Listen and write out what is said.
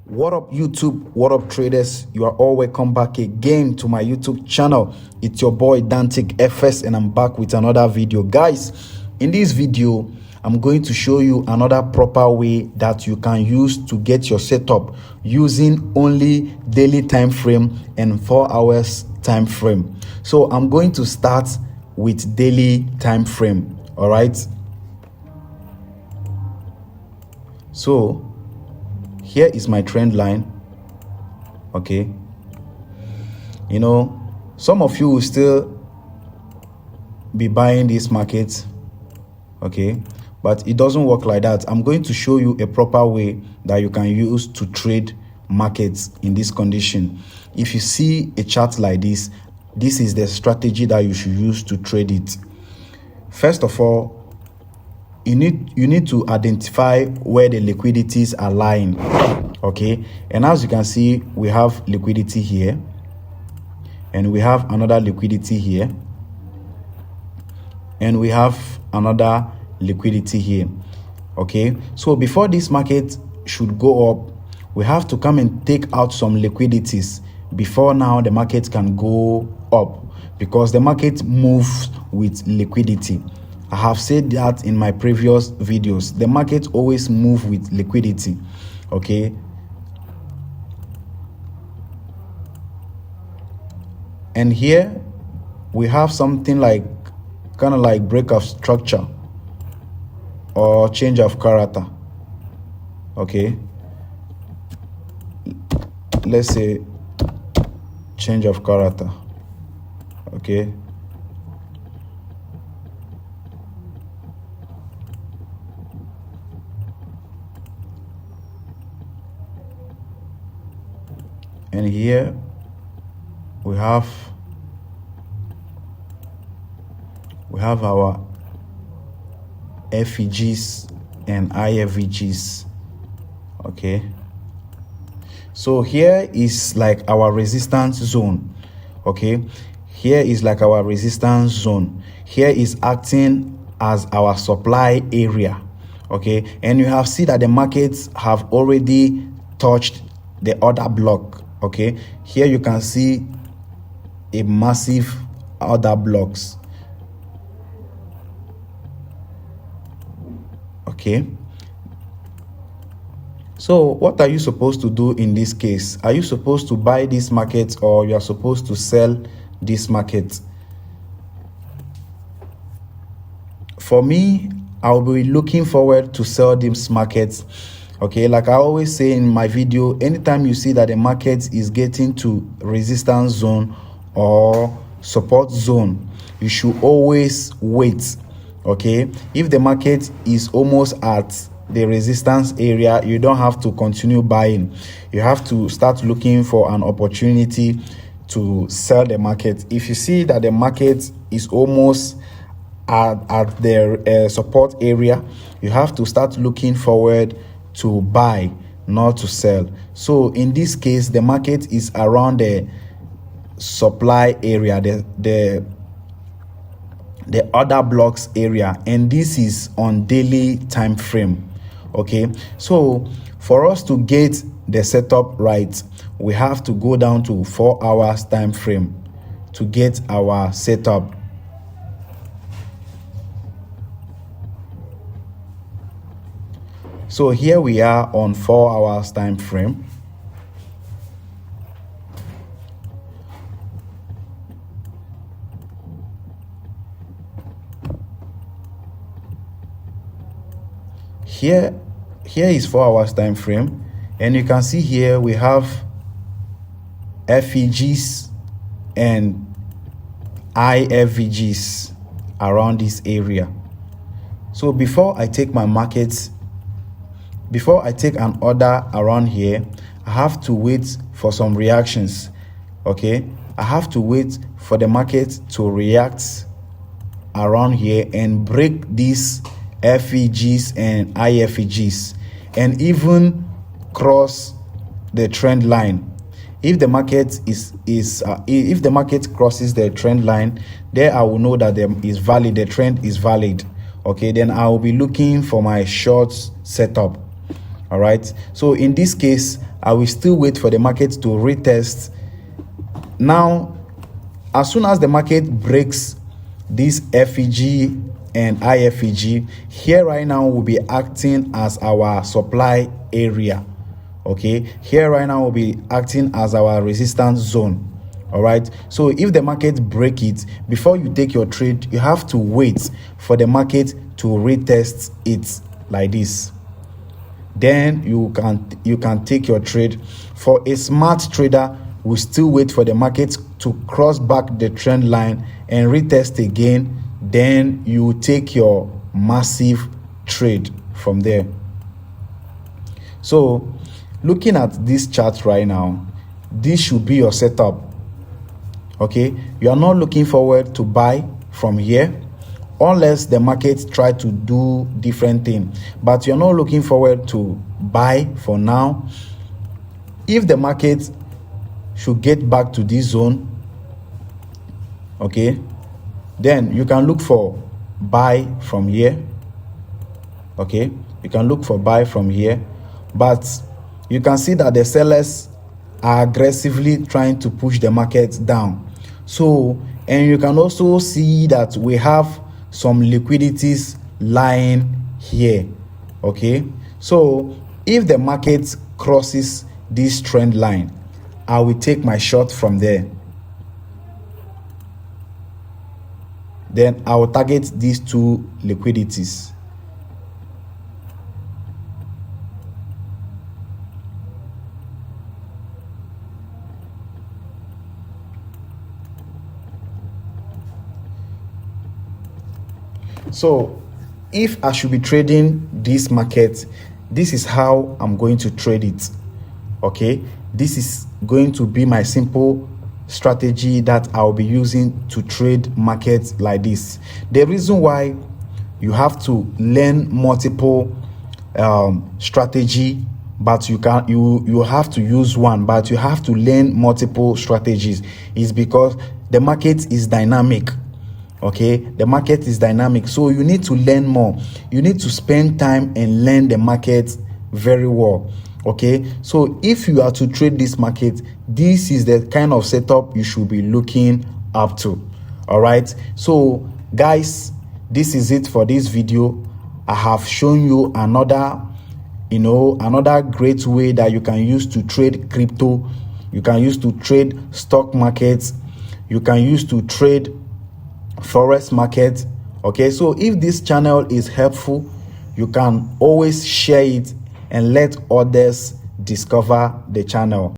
What up YouTube, what up traders, you are all welcome back again to my YouTube channel. It's your boy Dantic FS and I'm back with another video. Guys, in this video I'm going to show you another proper way that you can use to get your setup using only daily time frame and 4 hours time frame. So I'm going to start with daily time frame. All right, so here is my trend line. Okay, you know, some of you will still be buying this market, okay, but it doesn't work like that. I'm going to show you a proper way that you can use to trade markets in this condition. If you see a chart like this, this is the strategy that you should use to trade it. First of all, you need to identify where the liquidities are lying. Okay, and as you can see, we have liquidity here and we have another liquidity here and we have another liquidity here. Okay, so before this market should go up, we have to come and take out some liquidities before now the market can go up, because the market moves with liquidity. I have said that in my previous videos. The market always moves with liquidity. Okay, and here we have something like kind of like break of structure or change of character. Okay, let's say change of character. Okay, and here we have our FEGs and IFVGs. Okay, so here is like our resistance zone. Okay, here is like our resistance zone. Here is acting as our supply area. Okay, and you have seen that the markets have already touched the order block. Okay, here you can see a massive order blocks. Okay, so what are you supposed to do in this case? Are you supposed to buy this market or you are supposed to sell this market? For me, I'll be looking forward to sell this market. Okay, like I always say in my video, anytime you see that the market is getting to resistance zone or support zone, you should always wait. Okay, if the market is almost at the resistance area, you don't have to continue buying. You have to start looking for an opportunity to sell the market. If you see that the market is almost at the support area, you have to start looking forward to buy, not to sell. So in this case, the market is around the supply area, the other blocks area, and this is on daily time frame. Okay, so for us to get the setup right, we have to go down to 4 hours time frame to get our setup. So here we are on 4 hours time frame. Here is 4 hours time frame, and you can see here we have FEGs and IFVGs around this area. So before I take my markets, before I take an order around here, I have to wait for some reactions. Okay, I have to wait for the market to react around here and break these FEGs and IFEGs and even cross the trend line. If the market if the market crosses the trend line, there I will know that the trend is valid. Okay, then I will be looking for my short setup. All right, so in this case, I will still wait for the market to retest. Now, as soon as the market breaks this FEG and IFEG, here right now will be acting as our supply area. Okay, here right now will be acting as our resistance zone. All right, so if the market break it, before you take your trade, you have to wait for the market to retest it like this. Then you can take your trade. For a smart trader, we still wait for the market to cross back the trend line and retest again. Then you take your massive trade from there. So looking at this chart right now, this should be your setup. Okay, you are not looking forward to buy from here unless the market try to do different thing, but you're not looking forward to buy for now. If the market should get back to this zone, okay, then you can look for buy from here. Okay, you can look for buy from here, but you can see that the sellers are aggressively trying to push the market down. So, and you can also see that we have some liquidities lying here. Okay, so if the market crosses this trend line, I will take my short from there. Then I will target these two liquidities. So if I should be trading this market, this is how I'm going to trade it. Okay, this is going to be my simple strategy that I'll be using to trade markets like this. The reason why you have to learn multiple strategy, but you have to use one, but you have to learn multiple strategies, is because the market is dynamic. Okay, the market is dynamic, so you need to learn more. You need to spend time and learn the market very well. Okay, so if you are to trade this market, this is the kind of setup you should be looking up to. All right, so guys, this is it for this video. I have shown you another great way that you can use to trade crypto. You can use to trade stock markets. You can use to trade forex market. Okay, so if this channel is helpful, you can always share it and let others discover the channel.